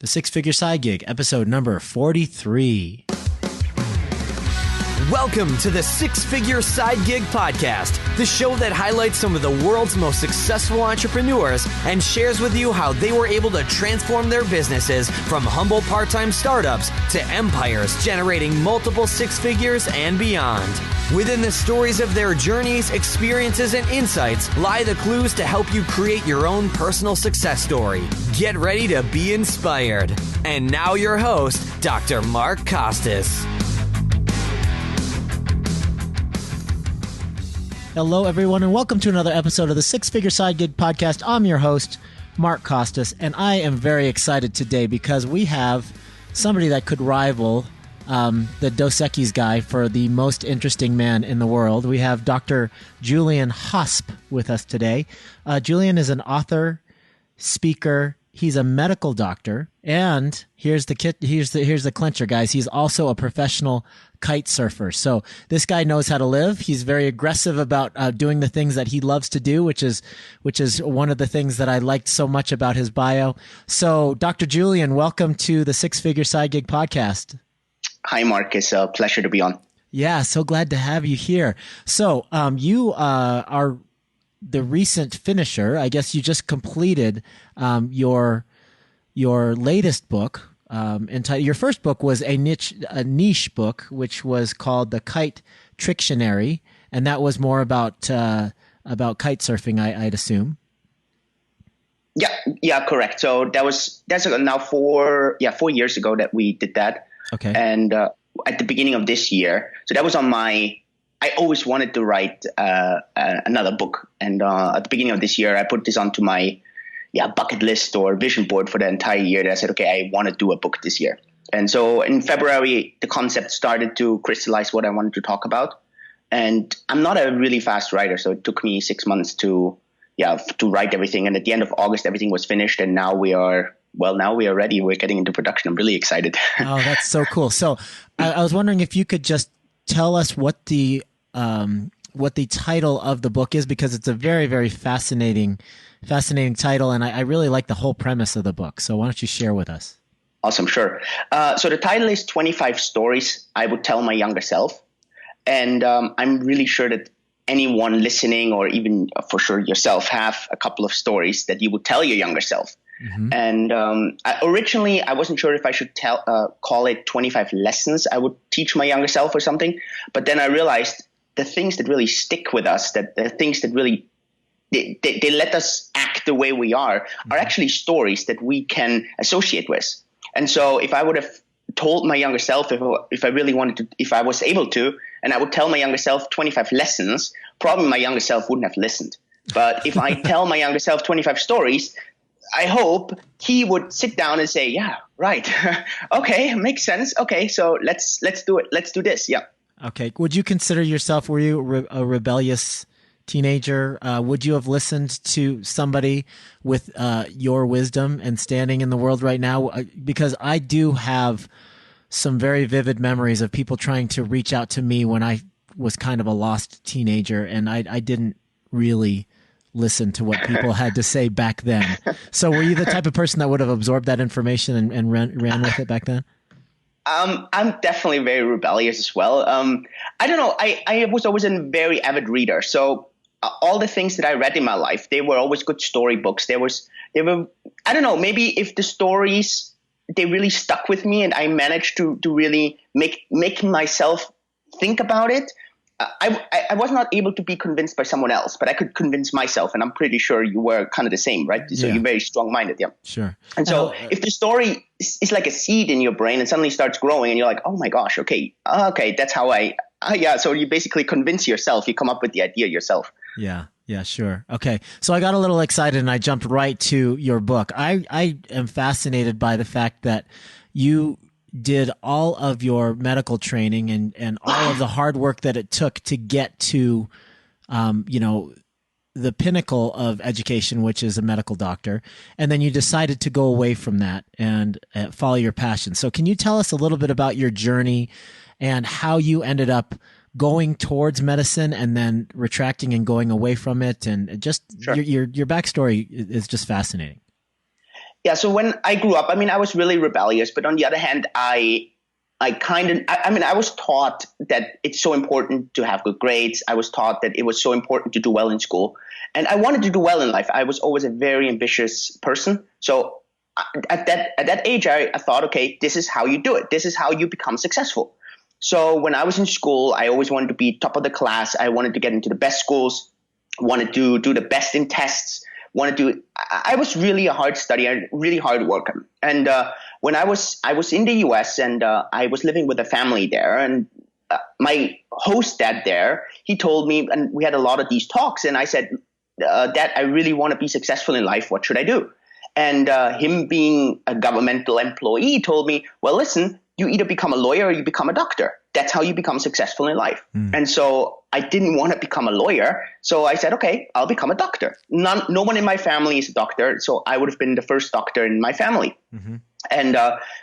The Six Figure Side Gig, episode number 43. Welcome to the Six Figure Side Gig Podcast, the show that highlights some of the world's most successful entrepreneurs and shares with you how they were able to transform their businesses from humble part-time startups to empires generating multiple six figures and beyond. Within the stories of their journeys, experiences, and insights lie the clues to help you create your own personal success story. Get ready to be inspired. And now your host, Dr. Mark Costas. Hello, everyone, and welcome to another episode of the Six Figure Side Gig Podcast. I'm your host, Mark Costas, and I am very excited today because we have somebody that could rival the Dos Equis guy for the most interesting man in the world. We have Dr. Julian Hosp with us today. Julian is an author, speaker. He's a medical doctor, and here's the clincher, guys. He's also a professional kite surfer. So this guy knows how to live. He's very aggressive about doing the things that he loves to do, which is one of the things that I liked so much about his bio. So, Dr. Julian, welcome to the Six Figure Side Gig Podcast. Hi, Mark. It's a pleasure to be on. Yeah, so glad to have you here. So, you are the recent finisher. I guess you just completed your latest book. Entitled, your first book was a niche book, which was called The Kitesurfing, and that was more about kite surfing, I'd assume. Yeah, correct. So that's now 4 years ago that we did that. Okay. And at the beginning of this year, so that was on I always wanted to write another book, and at the beginning of this year, I put this onto my bucket list or vision board for the entire year. That I said, okay, I want to do a book this year. And so in February, the concept started to crystallize what I wanted to talk about. And I'm not a really fast writer, so it took me 6 months to write everything. And at the end of August, everything was finished, and now we are ready. We're getting into production. I'm really excited. Oh, that's so cool. So I was wondering if you could just tell us what the title of the book is, because it's a very, very fascinating title, and I really like the whole premise of the book. So why don't you share with us? Awesome, sure. So the title is 25 Stories I Would Tell My Younger Self. And I'm really sure that anyone listening, or even for sure yourself, have a couple of stories that you would tell your younger self. Mm-hmm. And originally, I wasn't sure if I should call it 25 lessons I would teach my younger self or something. But then I realized the things that really stick with us, that the things that really they let us act the way we are actually stories that we can associate with. And so if I would have told my younger self, if I really wanted to, if I was able to, and I would tell my younger self 25 lessons, probably my younger self wouldn't have listened. But if I tell my younger self 25 stories, I hope he would sit down and say, yeah, right. Okay, makes sense. Okay, so let's do it. Let's do this. Yeah. Okay. Would you consider yourself, were you a rebellious teenager? Would you have listened to somebody with your wisdom and standing in the world right now? Because I do have some very vivid memories of people trying to reach out to me when I was kind of a lost teenager, and I didn't really listen to what people had to say back then. So were you the type of person that would have absorbed that information and ran with it back then? I'm definitely very rebellious as well. I don't know. I was always a very avid reader. So all the things that I read in my life, they were always good storybooks. They were, I don't know, maybe if the stories, they really stuck with me and I managed to really make myself think about it. I was not able to be convinced by someone else, but I could convince myself, and I'm pretty sure you were kind of the same, right? So You're very strong-minded, yeah. Sure. And so if the story is like a seed in your brain and suddenly starts growing, and you're like, oh my gosh, okay, that's how so you basically convince yourself, you come up with the idea yourself. Yeah, sure. Okay, so I got a little excited and I jumped right to your book. I am fascinated by the fact that you did all of your medical training and all of the hard work that it took to get to, the pinnacle of education, which is a medical doctor. And then you decided to go away from that and follow your passion. So can you tell us a little bit about your journey and how you ended up going towards medicine and then retracting and going away from it? And just your backstory is just fascinating. Yeah. So when I grew up, I mean, I was really rebellious, but on the other hand, I was taught that it's so important to have good grades. I was taught that it was so important to do well in school, and I wanted to do well in life. I was always a very ambitious person. So at that age, I thought, okay, this is how you do it. This is how you become successful. So when I was in school, I always wanted to be top of the class. I wanted to get into the best schools, wanted to do the best in tests, I was really a hard studier, really hard worker. And when I was in the US, and I was living with a family there, and my host dad there, he told me, and we had a lot of these talks, and I said, Dad, I really want to be successful in life. What should I do? And him being a governmental employee told me, well, listen, you either become a lawyer or you become a doctor. That's how you become successful in life. And so I didn't want to become a lawyer. So I said, okay, I'll become a doctor. No one in my family is a doctor. So I would have been the first doctor in my family. And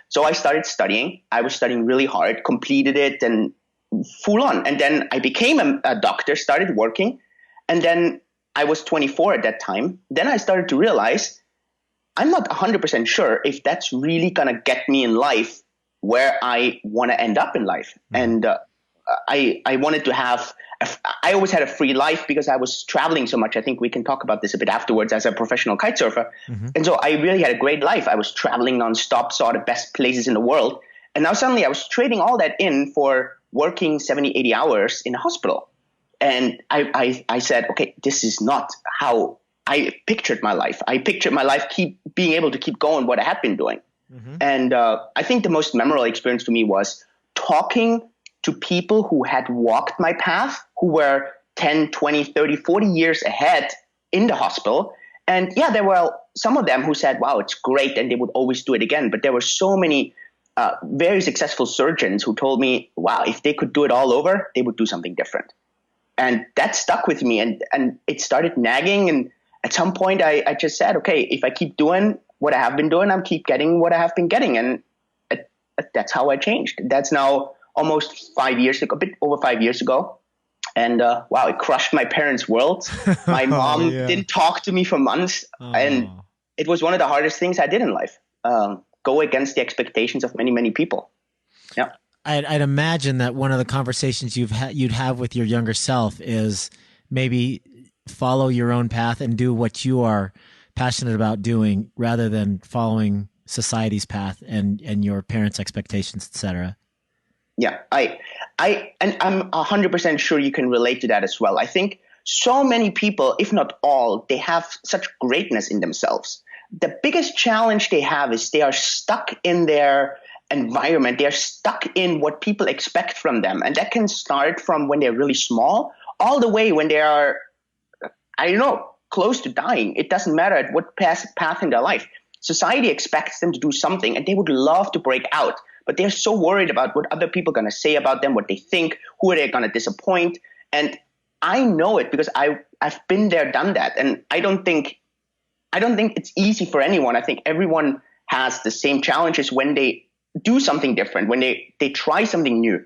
so I started studying. I was studying really hard, completed it, and full on. And then I became a doctor, started working. And then I was 24 at that time. Then I started to realize I'm not 100% sure if that's really going to get me in life where I want to end up in life. And I wanted to have I always had a free life because I was traveling so much. I think we can talk about this a bit afterwards as a professional kite surfer. And so I really had a great life. I was traveling nonstop, saw the best places in the world. And now suddenly I was trading all that in for working 70, 80 hours in a hospital. And I said, okay, this is not how I pictured my life. I pictured my life being able to keep going what I had been doing. And I think the most memorable experience to me was talking to people who had walked my path, who were 10, 20, 30, 40 years ahead in the hospital. And yeah, there were some of them who said, wow, it's great, and they would always do it again. But there were so many very successful surgeons who told me, wow, if they could do it all over, they would do something different. And that stuck with me, and it started nagging. And at some point I just said, okay, if I keep doing what I have been doing, I'll keep getting what I have been getting. And that's how I changed. That's now almost 5 years ago, a bit over 5 years ago. And wow, it crushed my parents' world. My mom didn't talk to me for months. And it was one of the hardest things I did in life. Go against the expectations of many, many people. Yeah. I'd imagine that one of the conversations you'd have with your younger self is maybe follow your own path and do what you are passionate about doing rather than following society's path and your parents' expectations, etc. Yeah, and I'm 100% sure you can relate to that as well. I think so many people, if not all, they have such greatness in themselves. The biggest challenge they have is they are stuck in their environment. They're stuck in what people expect from them. And that can start from when they're really small all the way when they are, I don't know, close to dying. It doesn't matter at what path in their life. Society expects them to do something, and they would love to break out. But they're so worried about what other people are going to say about them, what they think, who are they going to disappoint. And I know it because I've been there, done that. And I don't think it's easy for anyone. I think everyone has the same challenges when they do something different, when they try something new.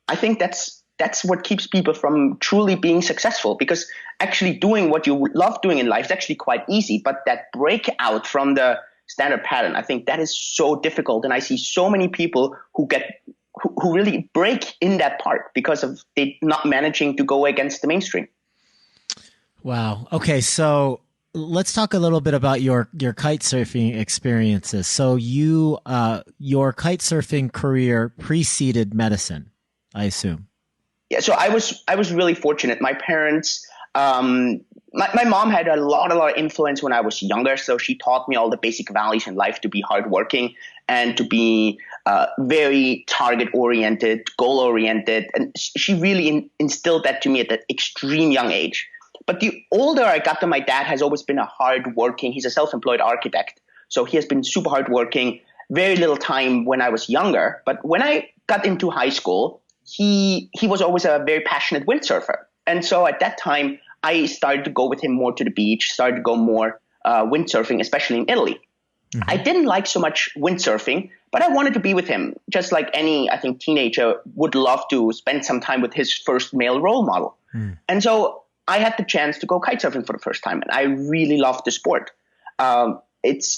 I think that's what keeps people from truly being successful, because actually doing what you love doing in life is actually quite easy. But that breakout from the standard pattern, I think that is so difficult. And I see so many people who really break in that part because of they not managing to go against the mainstream. Wow. Okay. So let's talk a little bit about your kite surfing experiences. So your kite surfing career preceded medicine, I assume. Yeah. So I was really fortunate. My parents, my mom had a lot of influence when I was younger. So she taught me all the basic values in life, to be hardworking and to be very target oriented, goal oriented. And she really instilled that to me at that extreme young age. But the older I got, my dad has always been he's a self-employed architect. So he has been super hardworking, very little time when I was younger. But when I got into high school, he was always a very passionate windsurfer. And so at that time, I started to go with him more to the beach, started to go more windsurfing, especially in Italy. I didn't like so much windsurfing, but I wanted to be with him, just like any, I think, teenager would love to spend some time with his first male role model. And so I had the chance to go kitesurfing for the first time, and I really loved the sport.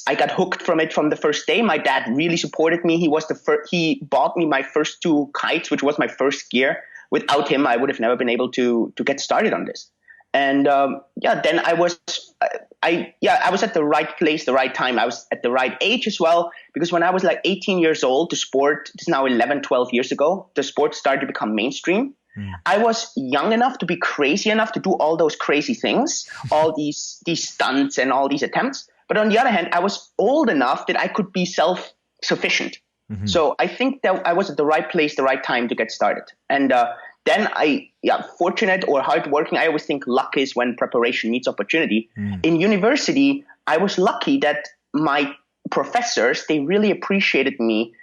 I got hooked from it from the first day. My dad really supported me. He bought me my first 2 kites, which was my first gear. Without him, I would have never been able to get started on this. And then I was at the right place, the right time. I was at the right age as well, because when I was like 18 years old, this is now 11, 12 years ago, the sport started to become mainstream. I was young enough to be crazy enough to do all those crazy things, all these stunts and all these attempts. But on the other hand, I was old enough that I could be self-sufficient. So I think that I was at the right place, the right time to get started. And then fortunate or hardworking, I always think luck is when preparation meets opportunity. In university, I was lucky that my professors, they really appreciated me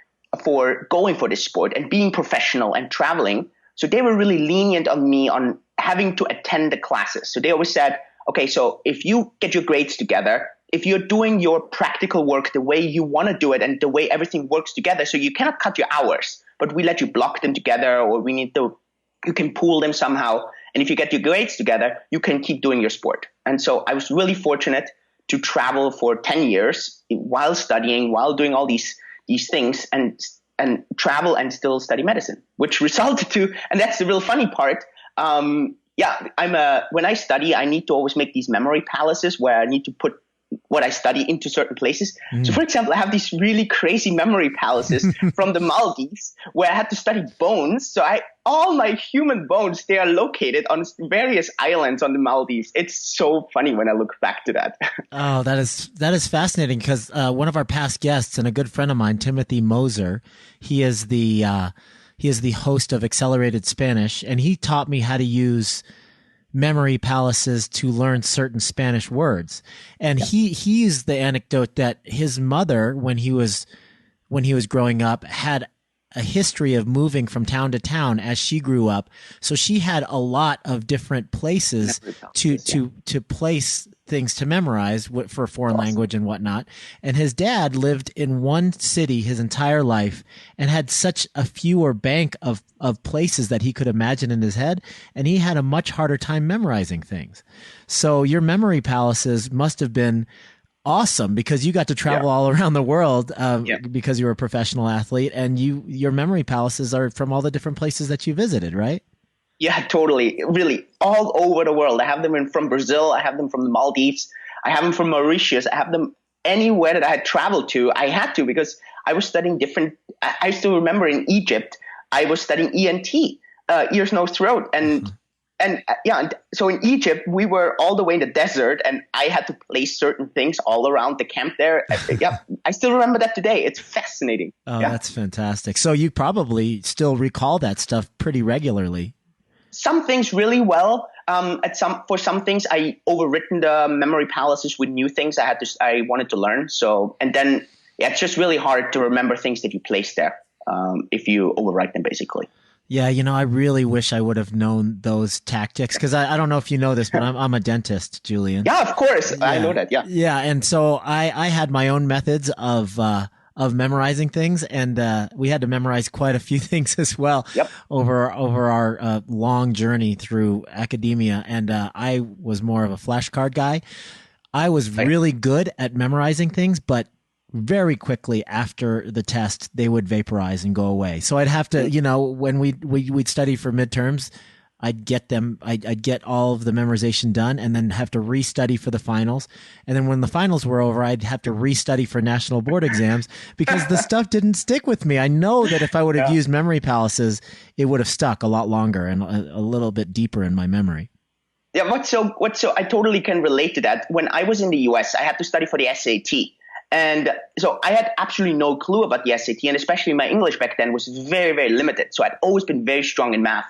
for going for this sport and being professional and traveling. So they were really lenient on me on having to attend the classes. So they always said, okay, so if you get your grades together, if you're doing your practical work the way you want to do it and the way everything works together, so you cannot cut your hours, but we let you block them together, or you can pool them somehow. And if you get your grades together, you can keep doing your sport. And so I was really fortunate to travel for 10 years while studying, while doing all these things, and travel and still study medicine, which resulted to, and that's the real funny part. When I study, I need to always make these memory palaces where I need to put what I study into certain places. So for example, I have these really crazy memory palaces from the Maldives where I had to study bones. So all my human bones, they are located on various islands on the Maldives. It's so funny when I look back to that. Oh, that is fascinating, because one of our past guests and a good friend of mine, Timothy Moser, he is the host of Accelerated Spanish, and he taught me how to use memory palaces to learn certain Spanish words. And he used the anecdote that his mother, when he was growing up, had a history of moving from town to town as she grew up. So she had a lot of different places to place things to memorize for foreign language and whatnot. And his dad lived in one city his entire life and had such a fewer bank of places that he could imagine in his head. And he had a much harder time memorizing things. So your memory palaces must have been awesome, because you got to travel all around the world because you were a professional athlete, and your memory palaces are from all the different places that you visited, right? Yeah, totally. Really, all over the world. I have them from Brazil. I have them from the Maldives. I have them from Mauritius. I have them anywhere that I had traveled to. I had to, because I was studying different. I still remember in Egypt, I was studying ENT, ears, nose, throat, so in Egypt, we were all the way in the desert, and I had to place certain things all around the camp there. I still remember that today. It's fascinating. Oh, that's fantastic. So you probably still recall that stuff pretty regularly. Some things really well. For some things, I overwritten the memory palaces with new things I wanted to learn. So, and then it's just really hard to remember things that you place there if you overwrite them, basically. Yeah, I really wish I would have known those tactics, because I don't know if you know this, but I'm a dentist, Julian. Yeah, of course. Yeah. I know that. Yeah. Yeah. And so I had my own methods of memorizing things, and we had to memorize quite a few things as well over our long journey through academia. And I was more of a flashcard guy. I was really good at memorizing things, but very quickly after the test, they would vaporize and go away. So I'd have to, when we'd study for midterms, I'd get all of the memorization done, and then have to restudy for the finals. And then when the finals were over, I'd have to restudy for national board exams, because the stuff didn't stick with me. I know that if I would have used memory palaces, it would have stuck a lot longer and a little bit deeper in my memory. Yeah. What's so I totally can relate to that. When I was in the US, I had to study for the SAT. And so I had absolutely no clue about the SAT, and especially my English back then was very, very limited. So I'd always been very strong in math.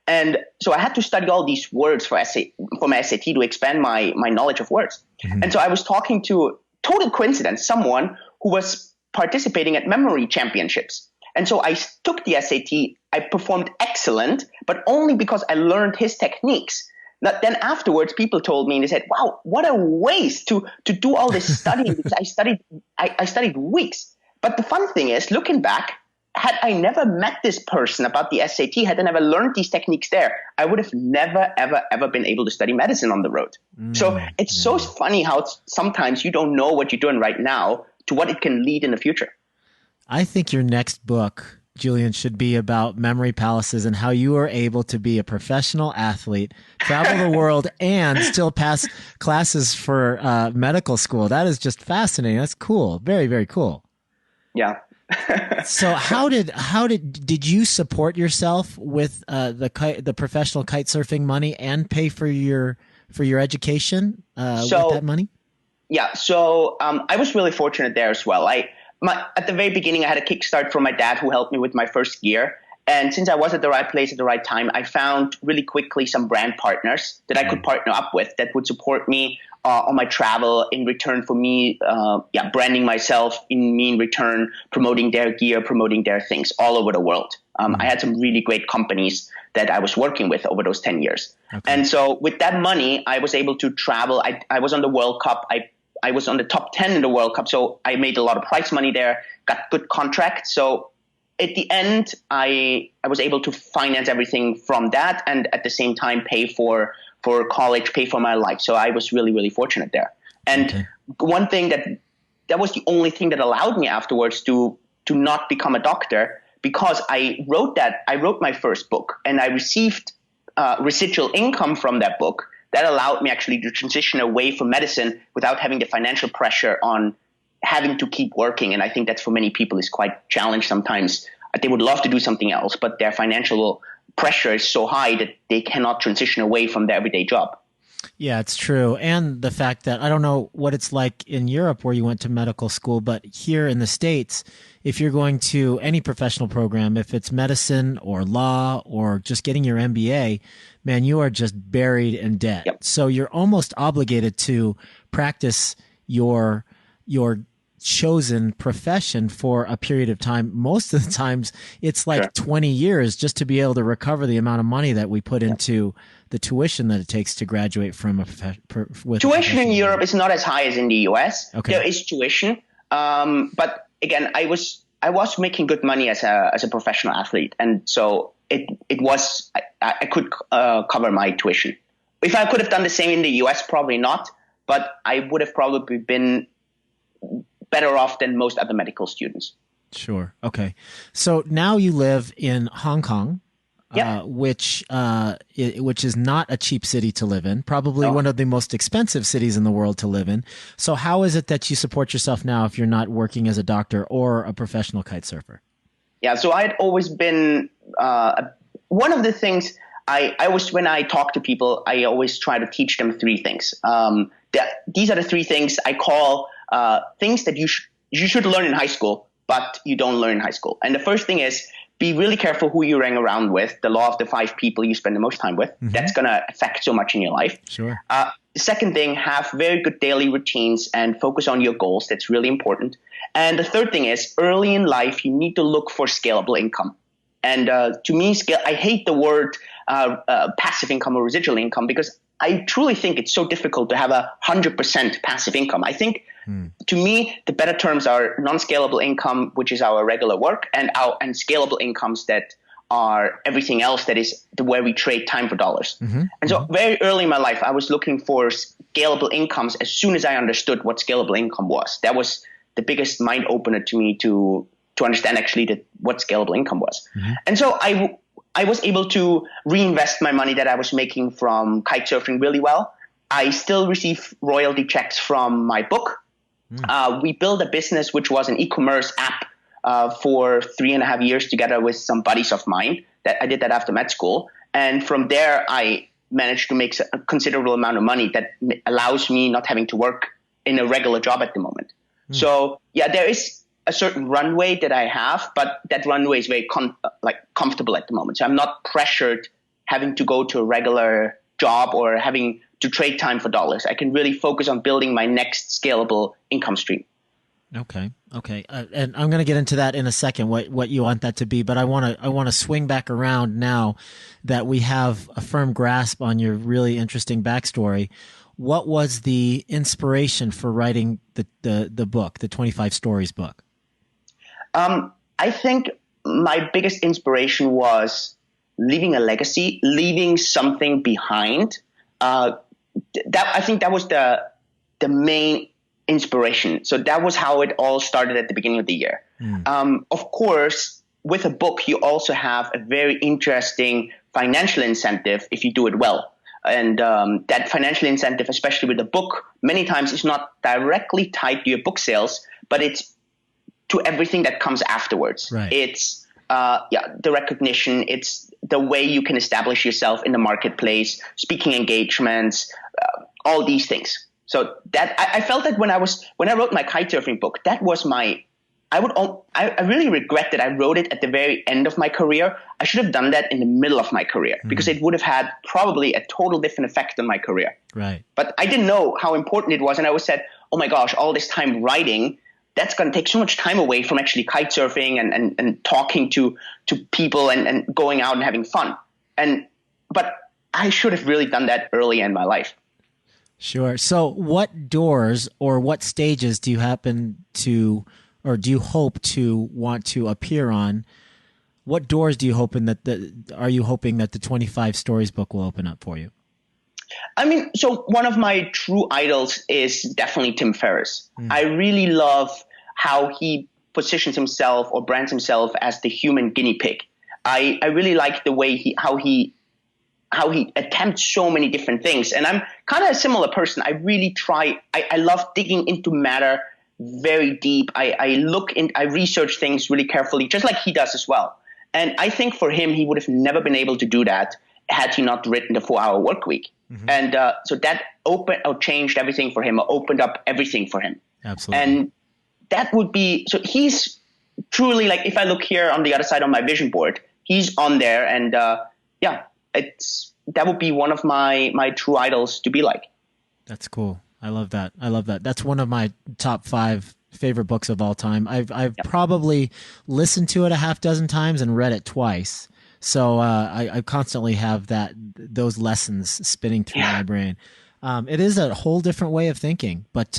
And so I had to study all these words for my SAT to expand my knowledge of words. Mm-hmm. And so I was talking to, total coincidence, someone who was participating at memory championships. And so I took the SAT. I performed excellent, but only because I learned his techniques. Then afterwards, people told me, and they said, wow, what a waste to do all this studying, because I studied weeks. But the fun thing is, looking back, had I never met this person about the SAT, had I never learned these techniques there, I would have never, ever, ever been able to study medicine on the road. So it's so funny how sometimes you don't know what you're doing right now to what it can lead in the future. I think your next book, Julian, should be about memory palaces and how you are able to be a professional athlete, travel the world, and still pass classes for medical school. That is just fascinating. That's cool. Very, very cool. Yeah. So how did you support yourself with the professional kite surfing money and pay for your education with that money? Yeah. So I was really fortunate there as well. At the very beginning, I had a kickstart from my dad who helped me with my first gear. And since I was at the right place at the right time, I found really quickly some brand partners that I could partner up with that would support me on my travel in return for me, branding myself, in return promoting their gear, promoting their things all over the world. I had some really great companies that I was working with over those 10 years. Okay. And so with that money, I was able to travel. I was on the World Cup. I was on the top 10 in the World Cup, so I made a lot of prize money there, got good contracts. So at the end, I was able to finance everything from that and at the same time pay for college, pay for my life. So I was really, really fortunate there. And one thing that was the only thing that allowed me afterwards to not become a doctor, because I wrote my first book and I received residual income from that book. That allowed me actually to transition away from medicine without having the financial pressure on having to keep working. And I think that's for many people is quite challenged sometimes. They would love to do something else, but their financial pressure is so high that they cannot transition away from their everyday job. Yeah, it's true. And the fact that I don't know what it's like in Europe where you went to medical school, but here in the States, if you're going to any professional program, if it's medicine or law or just getting your MBA, man, you are just buried in debt. Yep. So you're almost obligated to practice your chosen profession for a period of time. Most of the times it's like 20 years just to be able to recover the amount of money that we put into the tuition that it takes to graduate from tuition in Europe is not as high as in the US. Okay. There is tuition. But again, I was making good money as a professional athlete. And so I could cover my tuition. If I could have done the same in the US, probably not, but I would have probably been better off than most other medical students. Sure. Okay. So now you live in Hong Kong, which is not a cheap city to live in, probably one of the most expensive cities in the world to live in. So how is it that you support yourself now if you're not working as a doctor or a professional kite surfer? Yeah. So I'd always been one of the things when I talk to people, I always try to teach them three things. These are the three things I call things that you should learn in high school, but you don't learn in high school. And the first thing is be really careful who you hang around with. The law of the 5 people you spend the most time with. Mm-hmm. That's going to affect so much in your life. Sure. The second thing, have very good daily routines and focus on your goals. That's really important. And the third thing is early in life, you need to look for scalable income. And to me, I hate the word passive income or residual income because I truly think it's so difficult to have 100% passive income. I think to me, the better terms are non-scalable income, which is our regular work, and scalable incomes that are everything else that is where we trade time for dollars. Mm-hmm. And so very early in my life, I was looking for scalable incomes as soon as I understood what scalable income was. That was the biggest mind opener to me to understand actually what scalable income was. Mm-hmm. And so I was able to reinvest my money that I was making from kite surfing really well. I still receive royalty checks from my book. We built a business which was an e-commerce app for 3.5 years together with some buddies of mine. That I did that after med school. And from there, I managed to make a considerable amount of money that allows me not having to work in a regular job at the moment. So yeah, there is a certain runway that I have, but that runway is very comfortable at the moment. So I'm not pressured having to go to a regular job or having to trade time for dollars. I can really focus on building my next scalable income stream. Okay. And I'm going to get into that in a second, what you want that to be. But I want to swing back around now that we have a firm grasp on your really interesting backstory. What was the inspiration for writing the book, the 25 Stories book? I think my biggest inspiration was leaving a legacy, leaving something behind. I think that was the main inspiration. So that was how it all started at the beginning of the year. Of course, with a book, you also have a very interesting financial incentive if you do it well. And that financial incentive, especially with a book, many times is not directly tied to your book sales, but it's to everything that comes afterwards. Right. It's the recognition. It's the way you can establish yourself in the marketplace, speaking engagements, all these things. So that I felt that when I wrote my kitesurfing book, that was I really regret that I wrote it at the very end of my career. I should have done that in the middle of my career because it would have had probably a total different effect on my career. Right. But I didn't know how important it was. And I always said, oh my gosh, all this time writing, that's going to take so much time away from actually kitesurfing and talking to people and going out and having fun. But I should have really done that early in my life. Sure. So what doors or what stages do you happen to, or do you hope to want to appear on? What doors do you are you hoping that the 25 Stories book will open up for you? I mean, so one of my true idols is definitely Tim Ferriss. I really love how he positions himself or brands himself as the human guinea pig. I really like the way how he attempts so many different things. And I'm kind of a similar person. I really try. I love digging into matter very deep. I research things really carefully, just like he does as well. And I think for him, he would have never been able to do that had he not written the 4-Hour Workweek. And so that changed everything for him, opened up everything for him. Absolutely. And that would be, so he's truly, like, if I look here on the other side on my vision board, he's on there. And that would be one of my true idols to be like. That's cool. I love that. That's one of my top 5 favorite books of all time. I've probably listened to it a half dozen times and read it twice. So I constantly have those lessons spinning through my brain. It is a whole different way of thinking, but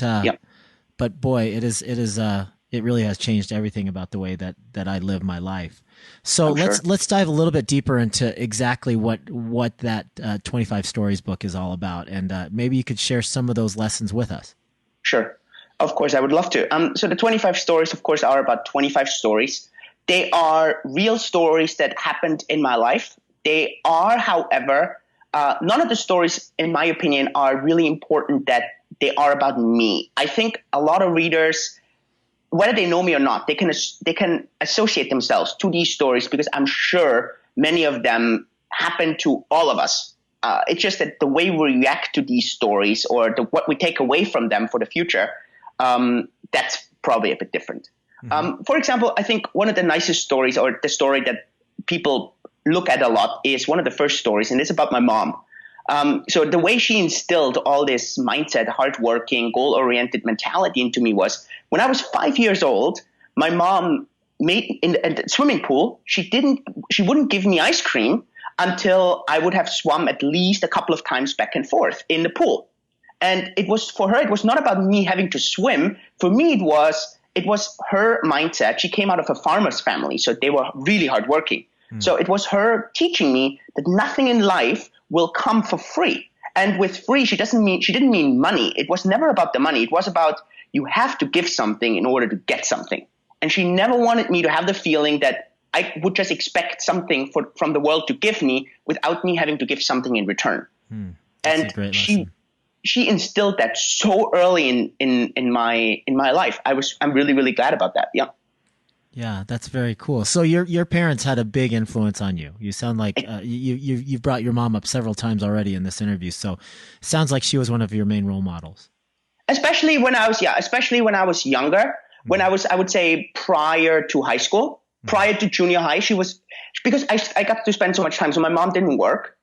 boy, it really has changed everything about the way that I live my life. So let's dive a little bit deeper into exactly what that 25 Stories book is all about, and maybe you could share some of those lessons with us. Sure, of course, I would love to. So the 25 Stories, of course, are about 25 stories. They are real stories that happened in my life. They are, however, none of the stories, in my opinion, are really important that they are about me. I think a lot of readers, whether they know me or not, they can associate themselves to these stories because I'm sure many of them happen to all of us. It's just that the way we react to these stories or what we take away from them for the future, that's probably a bit different. For example, I think one of the nicest stories, or the story that people look at a lot, is one of the first stories, and it's about my mom. So the way she instilled all this mindset, hardworking, goal-oriented mentality into me was when I was 5 years old, my mom made in the swimming pool. She wouldn't give me ice cream until I would have swum at least a couple of times back and forth in the pool. And it was for her, it was not about me having to swim. For me, it was her mindset. She came out of a farmer's family, so they were really hardworking. So it was her teaching me that nothing in life will come for free. And with free, she didn't mean money. It was never about the money. It was about you have to give something in order to get something. And she never wanted me to have the feeling that I would just expect something from the world to give me without me having to give something in return. And she instilled that so early in my life. I'm really, really glad about that. Yeah. Yeah, that's very cool. So your parents had a big influence on you. You sound like you've brought your mom up several times already in this interview. So it sounds like she was one of your main role models. Especially when I was younger, when I would say prior to high school, prior to junior high, because I got to spend so much time. So my mom didn't work.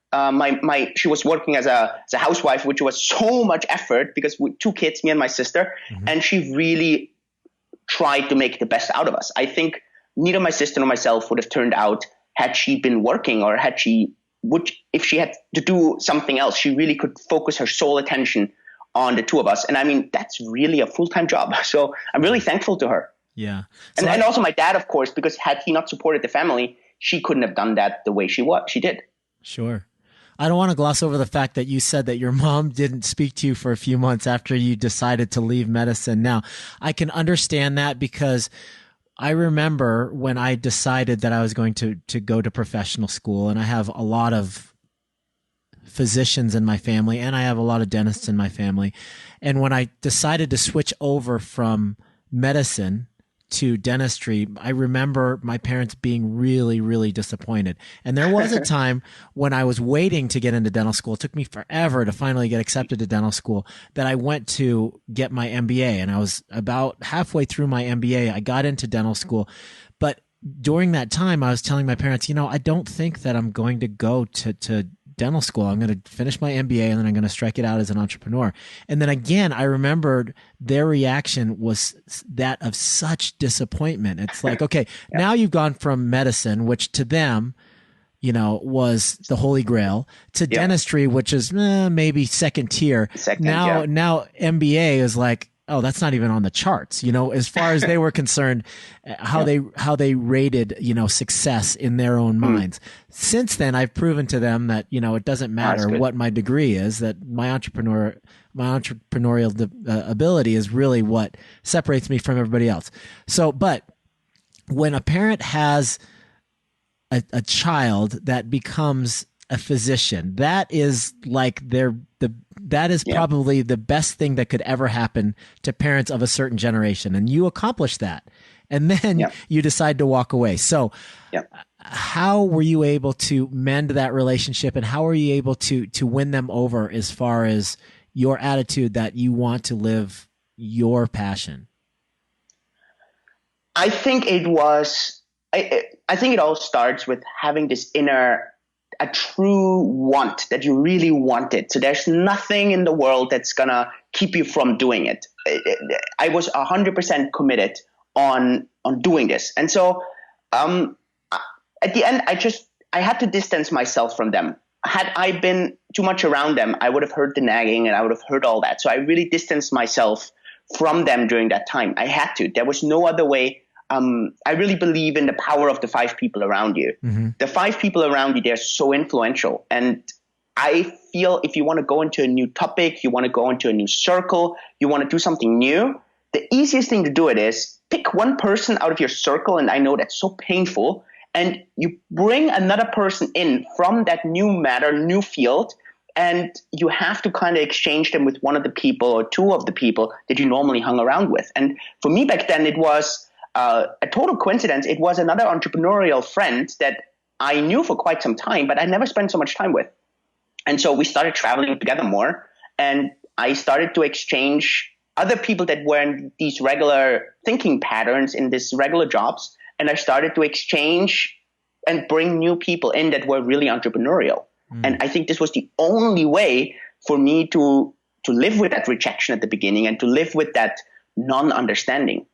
She was working as a housewife, which was so much effort because with 2 kids, me and my sister, and she really tried to make the best out of us. I think neither my sister nor myself would have turned out had she been working, or if she had to do something else. She really could focus her sole attention on the 2 of us. And I mean, that's really a full-time job. So I'm really thankful to her. Yeah. And also my dad, of course, because had he not supported the family, she couldn't have done that the way she did. Sure. I don't want to gloss over the fact that you said that your mom didn't speak to you for a few months after you decided to leave medicine. Now, I can understand that because I remember when I decided that I was going to go to professional school, and I have a lot of physicians in my family and I have a lot of dentists in my family. And when I decided to switch over from medicine to dentistry, I remember my parents being really, really disappointed. And there was a time when I was waiting to get into dental school. It took me forever to finally get accepted to dental school, that I went to get my MBA. And I was about halfway through my MBA. I got into dental school. But during that time, I was telling my parents, I don't think that I'm going to go to dental school. I'm going to finish my MBA and then I'm going to strike it out as an entrepreneur. And then again, I remembered their reaction was that of such disappointment. It's like, okay, now you've gone from medicine, which to them, was the holy grail, to dentistry, which is maybe second tier. Now MBA is like, oh, that's not even on the charts, as far as they were concerned, how they rated, success in their own minds. Since then, I've proven to them that, it doesn't matter what my degree is, that my entrepreneurial ability is really what separates me from everybody else. So, but when a parent has a child that becomes a physician, that is like that is probably the best thing that could ever happen to parents of a certain generation. And you accomplish that. And then you decide to walk away. So how were you able to mend that relationship, and how were you able to win them over as far as your attitude that you want to live your passion? I think it all starts with having this a true want that you really want it. So there's nothing in the world that's going to keep you from doing it. I was 100% committed on doing this. And so at the end, I had to distance myself from them. Had I been too much around them, I would have heard the nagging and I would have heard all that. So I really distanced myself from them during that time. I had to. There was no other way. I really believe in the power of the 5 people around you. Mm-hmm. The 5 people around you, they're so influential. And I feel if you want to go into a new topic, you want to go into a new circle, you want to do something new, the easiest thing to do it is pick one person out of your circle. And I know that's so painful. And you bring another person in from that new matter, new field, and you have to kind of exchange them with one of the people or 2 of the people that you normally hung around with. And for me back then, it was a total coincidence. It was another entrepreneurial friend that I knew for quite some time, but I never spent so much time with. And so we started traveling together more, and I started to exchange other people that were in these regular thinking patterns in these regular jobs. And I started to exchange and bring new people in that were really entrepreneurial. And I think this was the only way for me to live with that rejection at the beginning and to live with that non-understanding.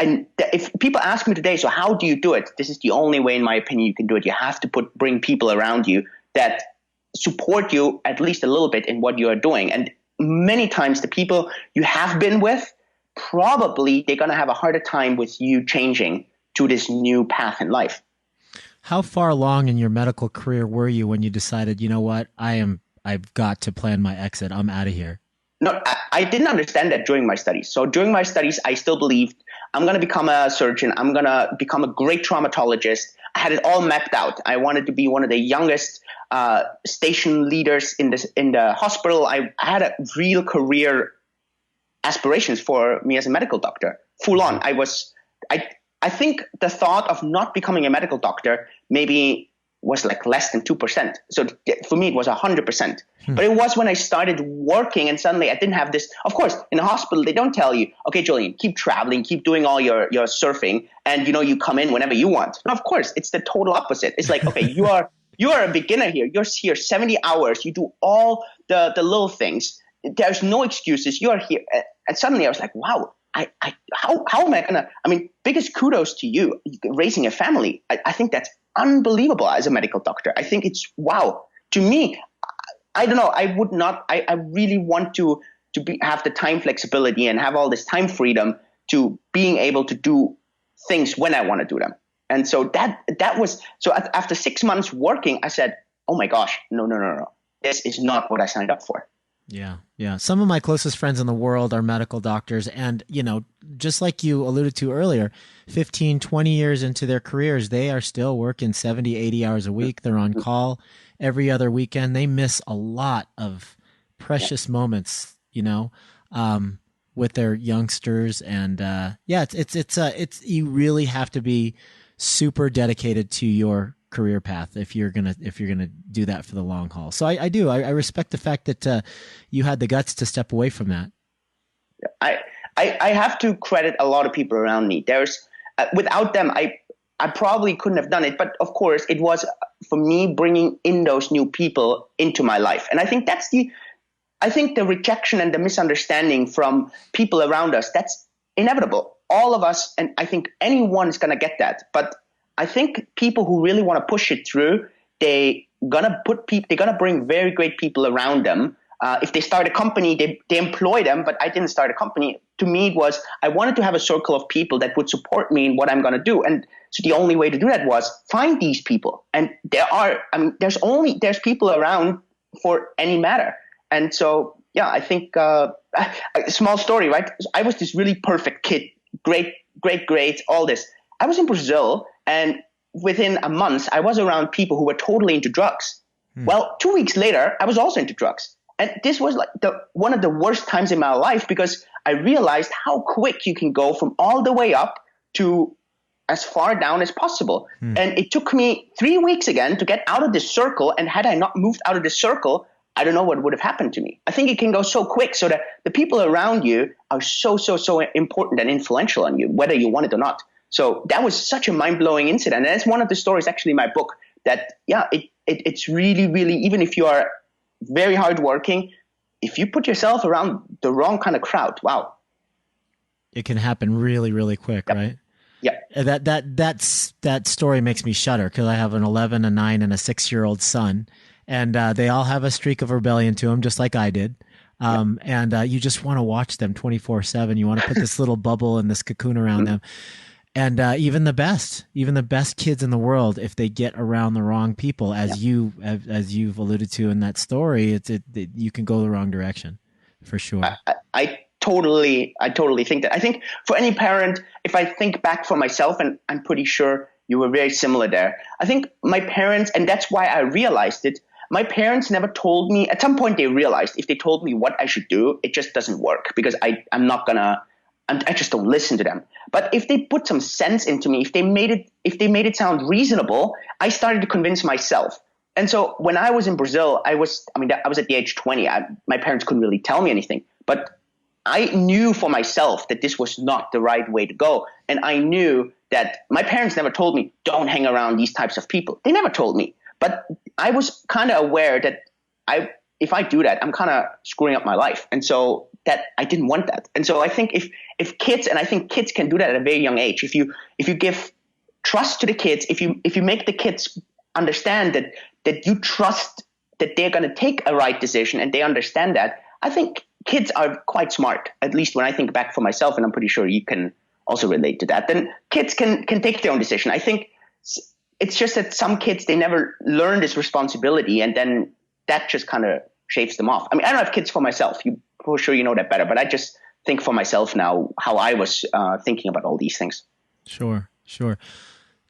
And if people ask me today, so how do you do it? This is the only way, in my opinion, you can do it. You have to bring people around you that support you at least a little bit in what you are doing. And many times the people you have been with, probably they're going to have a harder time with you changing to this new path in life. How far along in your medical career were you when you decided, you know what, I've got to plan my exit. I'm out of here. No, I didn't understand that during my studies. So during my studies, I still believed I'm going to become a surgeon. I'm going to become a great traumatologist. I had it all mapped out. I wanted to be one of the youngest station leaders in the hospital. I had a real career aspirations for me as a medical doctor, full on. I think the thought of not becoming a medical doctor maybe was like less than 2%. So for me, it was 100%. But it was when I started working and suddenly I didn't have this. Of course, in a hospital, they don't tell you, okay, Julian, keep traveling, keep doing all your surfing, and you come in whenever you want. No, of course, it's the total opposite. It's like, okay, you are a beginner here. You're here 70 hours. You do all the little things. There's no excuses. You are here. And suddenly I was like, wow, how am I going to, biggest kudos to you raising a family. I think that's unbelievable as a medical doctor. I think it's wow. To me, I don't know. I would not. I really want to have the time flexibility and have all this time freedom to being able to do things when I want to do them. And so that was, so after 6 months working, I said, oh my gosh, no. This is not what I signed up for. Yeah. Yeah. Some of my closest friends in the world are medical doctors. And, just like you alluded to earlier, 15, 20 years into their careers, they are still working 70, 80 hours a week. They're on call every other weekend. They miss a lot of precious moments, with their youngsters. And, it's you really have to be super dedicated to your career path if you're gonna do that for the long haul. So I respect the fact that you had the guts to step away from that. I have to credit a lot of people around me. There's without them, I probably couldn't have done it. But of course, it was for me bringing in those new people into my life, and I think the rejection and the misunderstanding from people around us, that's inevitable. All of us, and I think anyone's gonna get that, but I think people who really want to push it through, they're gonna bring very great people around them. If they start a company, they employ them, but I didn't start a company. To me, it was, I wanted to have a circle of people that would support me in what I'm going to do. And so the only way to do that was find these people. And there's people around for any matter. And so, yeah, I think, a small story, right? I was this really perfect kid, great grades, all this. I was in Brazil, and within a month, I was around people who were totally into drugs. Well, 2 weeks later, I was also into drugs. And this was like one of the worst times in my life, because I realized how quick you can go from all the way up to as far down as possible. And it took me 3 weeks again to get out of this circle. And had I not moved out of this circle, I don't know what would have happened to me. I think it can go so quick, so that the people around you are so important and influential on you, whether you want it or not. So that was such a mind-blowing incident. And that's one of the stories actually in my book that, it's really, really, even if you are very hardworking, if you put yourself around the wrong kind of crowd, wow. It can happen really, really quick, right? Yeah. That story makes me shudder, because I have an 11, a 9, and a 6-year-old son, and they all have a streak of rebellion to them, just like I did. And you just want to watch them 24/7. You want to put this little bubble and this cocoon around them. And even the best kids in the world, if they get around the wrong people, as you've alluded to in that story, you can go the wrong direction, for sure. I totally think that. I think for any parent, if I think back for myself, and I'm pretty sure you were very similar there. I think my parents, and that's why I realized it. My parents never told me. At some point, they realized if they told me what I should do, it just doesn't work, because I just don't listen to them. But if they put some sense into me, if they made it sound reasonable, I started to convince myself. And so when I was in Brazil, I was at the age 20. My parents couldn't really tell me anything, but I knew for myself that this was not the right way to go. And I knew that my parents never told me, don't hang around these types of people. They never told me. But I was kind of aware that if I do that, I'm kind of screwing up my life. And so that I didn't want that. And so I think if kids, and I think kids can do that at a very young age, if you give trust to the kids, if you make the kids understand that you trust that they're going to take a right decision, and they understand that, I think kids are quite smart. At least when I think back for myself, and I'm pretty sure you can also relate to that, then kids can take their own decision. I think it's just that some kids, they never learn this responsibility, and then that just kind of shaves them off. I mean, I don't have kids for myself. For sure you know that better, but I just think for myself now how I was thinking about all these things. Sure.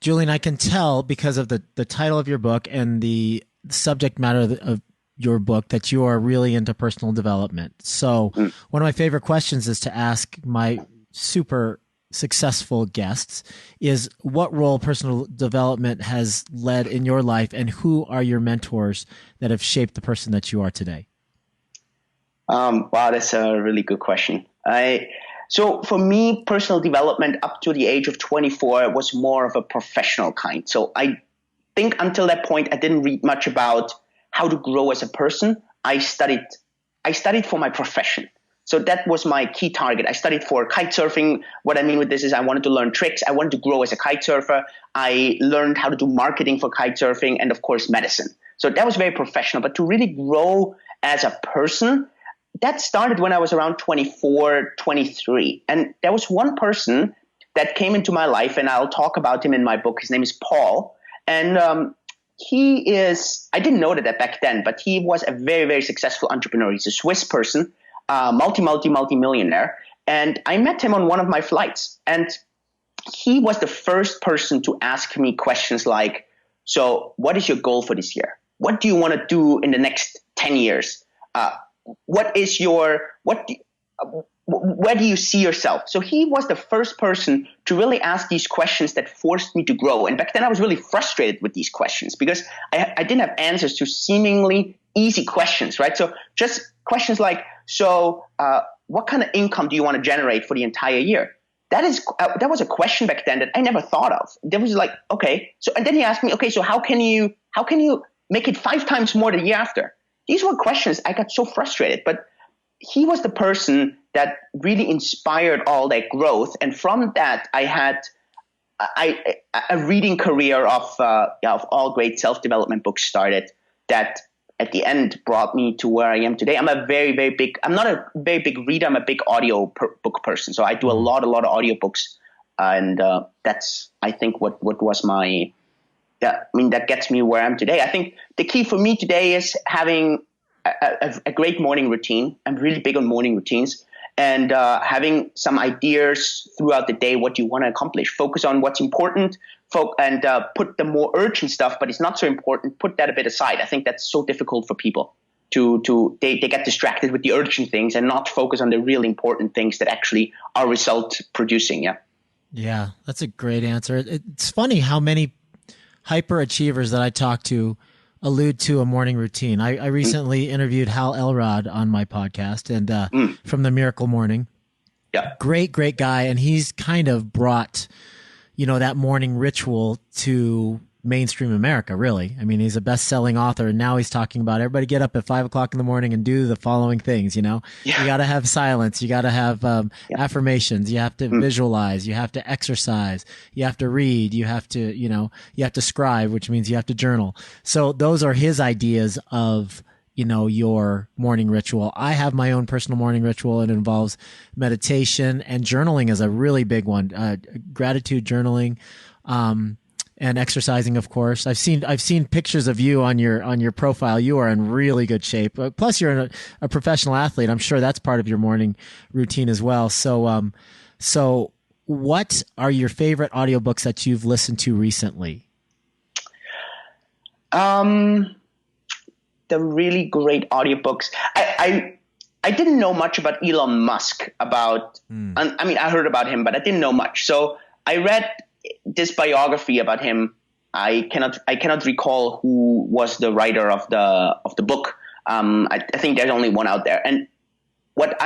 Julian, I can tell because of the title of your book and the subject matter of your book that you are really into personal development. So one of my favorite questions is to ask my super successful guests is what role personal development has led in your life, and who are your mentors that have shaped the person that you are today? Wow, that's a really good question. So for me, personal development up to the age of 24 was more of a professional kind. So I think until that point, I didn't read much about how to grow as a person. I studied for my profession. So that was my key target. I studied for kitesurfing. What I mean with this is I wanted to learn tricks. I wanted to grow as a kite surfer. I learned how to do marketing for kitesurfing, and of course, medicine. So that was very professional. But to really grow as a person, that started when I was around 24, 23. And there was one person that came into my life, and I'll talk about him in my book. His name is Paul. And I didn't know that back then, but he was a very, very successful entrepreneur. He's a Swiss person, multi-millionaire. And I met him on one of my flights. And he was the first person to ask me questions like, so what is your goal for this year? What do you want to do in the next 10 years? Where do you see yourself? So he was the first person to really ask these questions that forced me to grow. And back then I was really frustrated with these questions because I didn't have answers to seemingly easy questions, right? So just questions like, what kind of income do you want to generate for the entire year? That was a question back then that I never thought of. There was like, okay. So, and then he asked me, okay, so how can you make it 5 times more the year after? These were questions. I got so frustrated, but he was the person that really inspired all that growth. And from that, I had a reading career of all great self-development books started that at the end brought me to where I am today. I'm not a very big reader. I'm a big book person. So I do a lot of audiobooks. And that's, I think, what was that gets me where I am today. I think the key for me today is having a great morning routine. I'm really big on morning routines, and having some ideas throughout the day what you want to accomplish. Focus on what's important, and put the more urgent stuff, but it's not so important, put that a bit aside. I think that's so difficult for people they get distracted with the urgent things and not focus on the really important things that actually are result producing. Yeah, that's a great answer. It's funny how many hyperachievers that I talk to allude to a morning routine. I recently interviewed Hal Elrod on my podcast, and from the Miracle Morning. Yeah. Great guy. And he's kind of brought, that morning ritual to mainstream America, really. I mean, he's a best-selling author, and now he's talking about everybody get up at 5 o'clock in the morning and do the following things. You got to have silence. You got to have affirmations. You have to visualize. You have to exercise. You have to read. You have to, you have to scribe, which means you have to journal. So those are his ideas of, your morning ritual. I have my own personal morning ritual. It involves meditation, and journaling is a really big one. Gratitude journaling. And exercising, of course. I've seen pictures of you on your profile. You are in really good shape. Plus, you're a professional athlete. I'm sure that's part of your morning routine as well. So what are your favorite audiobooks that you've listened to recently? The really great audiobooks. I didn't know much about Elon Musk. I heard about him, but I didn't know much. So I read this biography about him. I cannot recall who was the writer of the book. I think there's only one out there. And what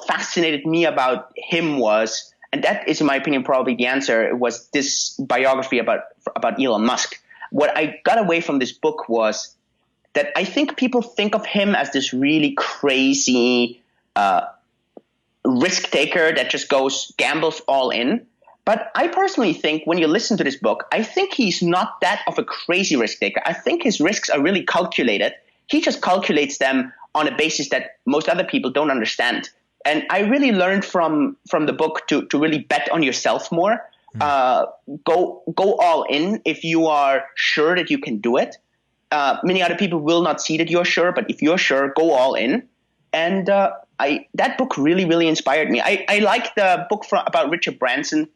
fascinated me about him was, and that is in my opinion probably the answer, was this biography about Elon Musk. What I got away from this book was that I think people think of him as this really crazy risk taker that just gambles all in. But I personally think when you listen to this book, I think he's not that of a crazy risk taker. I think his risks are really calculated. He just calculates them on a basis that most other people don't understand. And I really learned from the book to really bet on yourself more. Go all in if you are sure that you can do it. Many other people will not see that you're sure, but if you're sure, go all in. And that book really, really inspired me. I like the book about Richard Branson,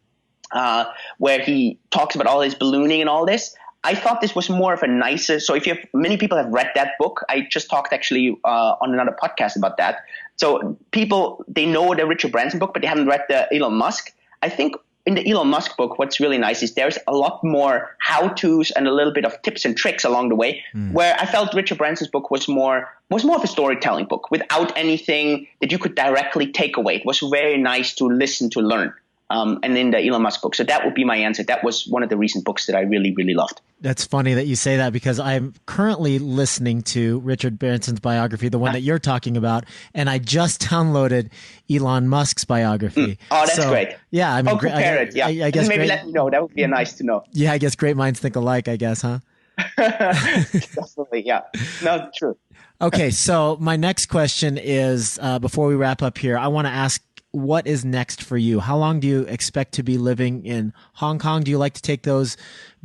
where he talks about all his ballooning and all this. I thought this was more of a nicer. So many people have read that book. I just talked actually on another podcast about that. So people, they know the Richard Branson book, but they haven't read the Elon Musk. I think in the Elon Musk book, what's really nice is there's a lot more how-tos and a little bit of tips and tricks along the way, where I felt Richard Branson's book was more of a storytelling book without anything that you could directly take away. It was very nice to listen, to learn. And in the Elon Musk book. So that would be my answer. That was one of the recent books that I really, really loved. That's funny that you say that, because I'm currently listening to Richard Branson's biography, the one that you're talking about, and I just downloaded Elon Musk's biography. Oh, that's great. Yeah, I mean, compare it. Yeah, I guess maybe let me know. That would be nice to know. Yeah, I guess great minds think alike. I guess, huh? Definitely. Yeah. No, true. Okay, so my next question is, before we wrap up here, I want to ask, what is next for you? How long do you expect to be living in Hong Kong? Do you like to take those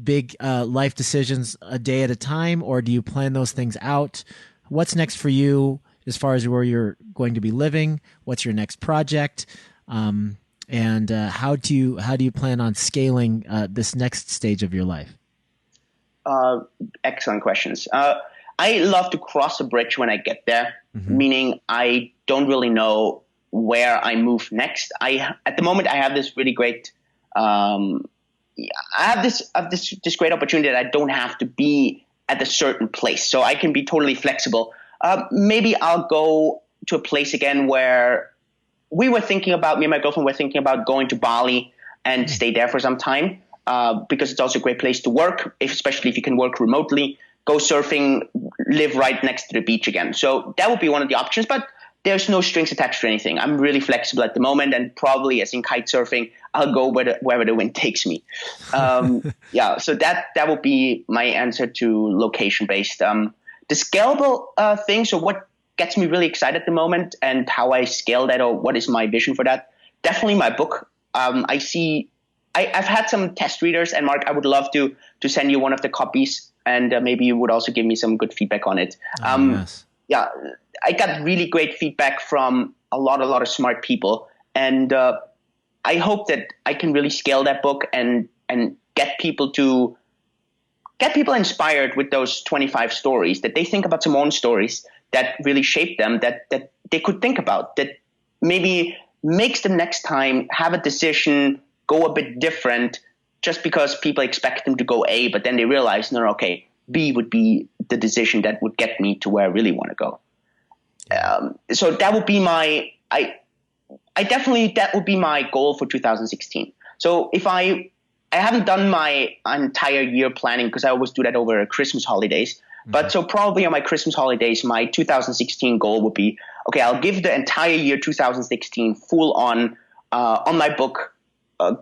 big life decisions a day at a time, or do you plan those things out? What's next for you as far as where you're going to be living? What's your next project? And how do you plan on scaling this next stage of your life? Excellent questions. I love to cross a bridge when I get there, meaning I don't really know where I move next. At the moment, I have this really great, I have this great opportunity that I don't have to be at a certain place, so I can be totally flexible. Maybe I'll go to a place again where me and my girlfriend were thinking about going to Bali and stay there for some time, because it's also a great place to work, especially if you can work remotely, go surfing, live right next to the beach again. So that would be one of the options, but there's no strings attached to anything. I'm really flexible at the moment, and probably, as in kitesurfing, I'll go wherever the wind takes me. Yeah, so that would be my answer to location-based. The scalable thing, so what gets me really excited at the moment and how I scale that, or what is my vision for that, definitely my book. I've had some test readers, and Mark, I would love to send you one of the copies, and maybe you would also give me some good feedback on it. Yes. Yeah, I got really great feedback from a lot of smart people, and I hope that I can really scale that book and get people inspired with those 25 stories, that they think about some own stories that really shaped them, that they could think about, that maybe makes them next time have a decision, go a bit different, just because people expect them to go A, but then they realize, no, okay, B would be the decision that would get me to where I really want to go. So that would be that would be my goal for 2016. So if I haven't done my entire year planning, because I always do that over Christmas holidays. But so probably on my Christmas holidays, my 2016 goal would be, okay, I'll give the entire year 2016 full on my book,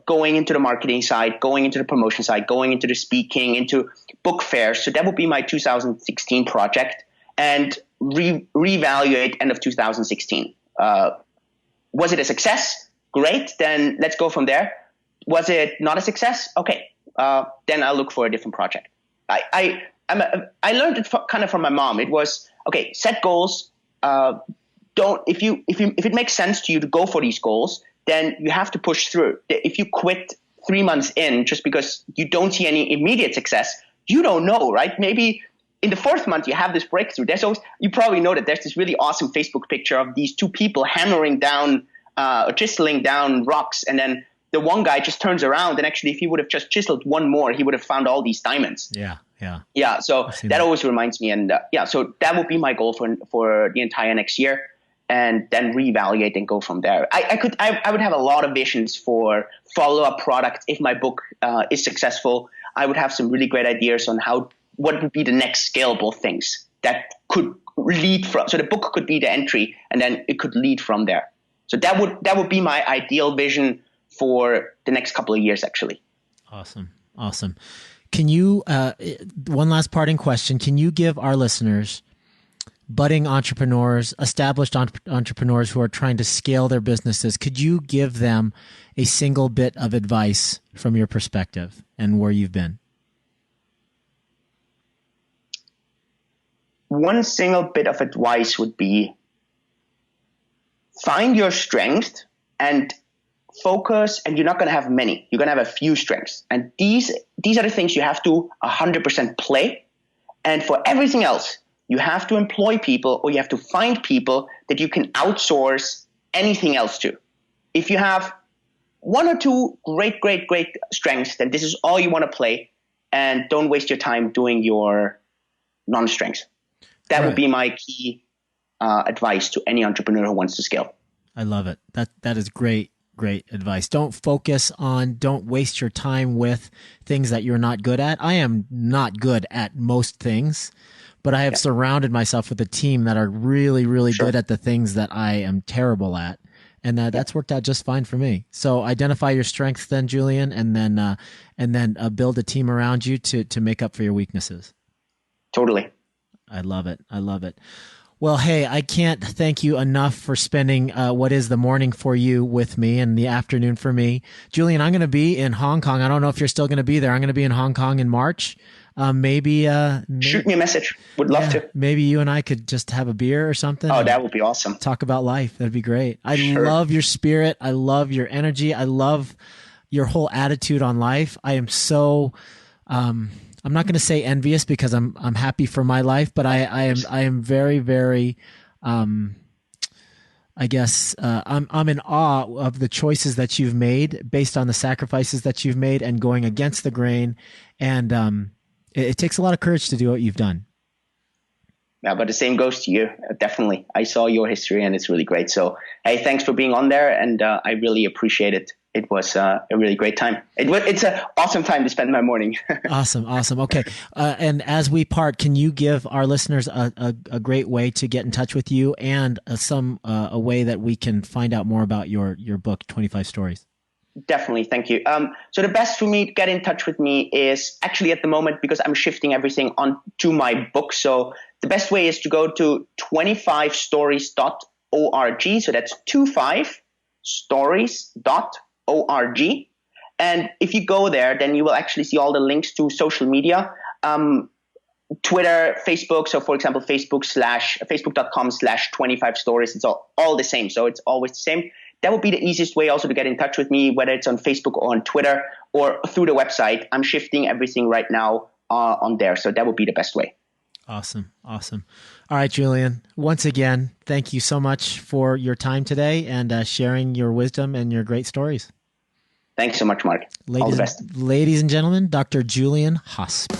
going into the marketing side, going into the promotion side, going into the speaking, into book fairs. So that would be my 2016 project, and reevaluate end of 2016. Was it a success? Great. Then let's go from there. Was it not a success? Okay. Then I'll look for a different project. I learned it kind of from my mom. It was, okay, set goals. If it makes sense to you to go for these goals, then you have to push through. If you quit 3 months in just because you don't see any immediate success, you don't know, right? Maybe in the 4th month you have this breakthrough. You probably know that there's this really awesome Facebook picture of these 2 people hammering down, or chiseling down rocks, and then the one guy just turns around, and actually if he would have just chiseled one more, he would have found all these diamonds. Yeah. So that always reminds me, and so that would be my goal for the entire next year. And then reevaluate and go from there. I would have a lot of visions for follow-up products if my book is successful. I would have some really great ideas on what would be the next scalable things that could lead from. So the book could be the entry, and then it could lead from there. So that would be my ideal vision for the next couple of years, actually. Awesome. Can you one last parting question? Can you give our listeners, budding entrepreneurs, established entrepreneurs who are trying to scale their businesses, could you give them a single bit of advice from your perspective and where you've been? One single bit of advice would be, find your strength and focus, and you're not going to have many. You're going to have a few strengths. And these are the things you have to 100% play. And for everything else, you have to employ people, or you have to find people that you can outsource anything else to. If you have 1 or 2 great strengths, then this is all you want to play, and don't waste your time doing your non-strengths. That would be my key advice to any entrepreneur who wants to scale. I love it. That is great advice. Don't waste your time with things that you're not good at. I am not good at most things, but I have surrounded myself with a team that are really, really good at the things that I am terrible at. And that's worked out just fine for me. So identify your strengths then, Julian, and then build a team around you to make up for your weaknesses. Totally. I love it. Well, hey, I can't thank you enough for spending what is the morning for you with me and the afternoon for me. Julian, I'm going to be in Hong Kong. I don't know if you're still going to be there. I'm going to be in Hong Kong in March. Maybe shoot me a message. Would love to. Maybe you and I could just have a beer or something. Oh, that would be awesome. Talk about life. That'd be great. I love your spirit. I love your energy. I love your whole attitude on life. I am so I'm not going to say envious because I'm happy for my life, but I am very, very, I guess, I'm in awe of the choices that you've made based on the sacrifices that you've made and going against the grain. And, it takes a lot of courage to do what you've done. Yeah, but the same goes to you. Definitely. I saw your history and it's really great. So, hey, thanks for being on there. And I really appreciate it. It was a really great time. It's an awesome time to spend my morning. Awesome. Okay. And as we part, can you give our listeners a great way to get in touch with you and a way that we can find out more about your book, 25 Stories? Definitely. Thank you. So the best for me to get in touch with me is actually at the moment, because I'm shifting everything onto my book. So the best way is to go to 25stories.org. So that's 25stories.org. And if you go there, then you will actually see all the links to social media, Twitter, Facebook. So for example, facebook.com/25stories. It's all the same. So it's always the same. That would be the easiest way also to get in touch with me, whether it's on Facebook or on Twitter or through the website. I'm shifting everything right now on there. So that would be the best way. Awesome. All right, Julian, once again, thank you so much for your time today and sharing your wisdom and your great stories. Thanks so much, Mark. All the best. Ladies and gentlemen, Dr. Julian Hosp.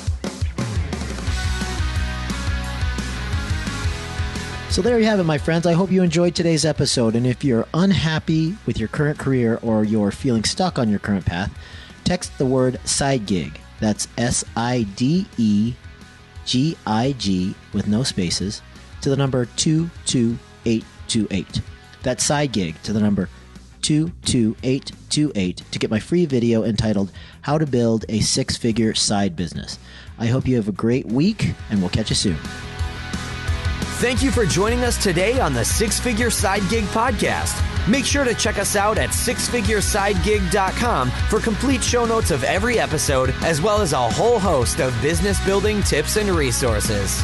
So there you have it, my friends. I hope you enjoyed today's episode. And if you're unhappy with your current career or you're feeling stuck on your current path, text the word side gig. That's SIDEGIG with no spaces to the number 22828. That's side gig to the number 22828 to get my free video entitled How to Build a Six-Figure Side Business. I hope you have a great week, and we'll catch you soon. Thank you for joining us today on the Six Figure Side Gig podcast. Make sure to check us out at sixfiguresidegig.com for complete show notes of every episode, as well as a whole host of business building tips and resources.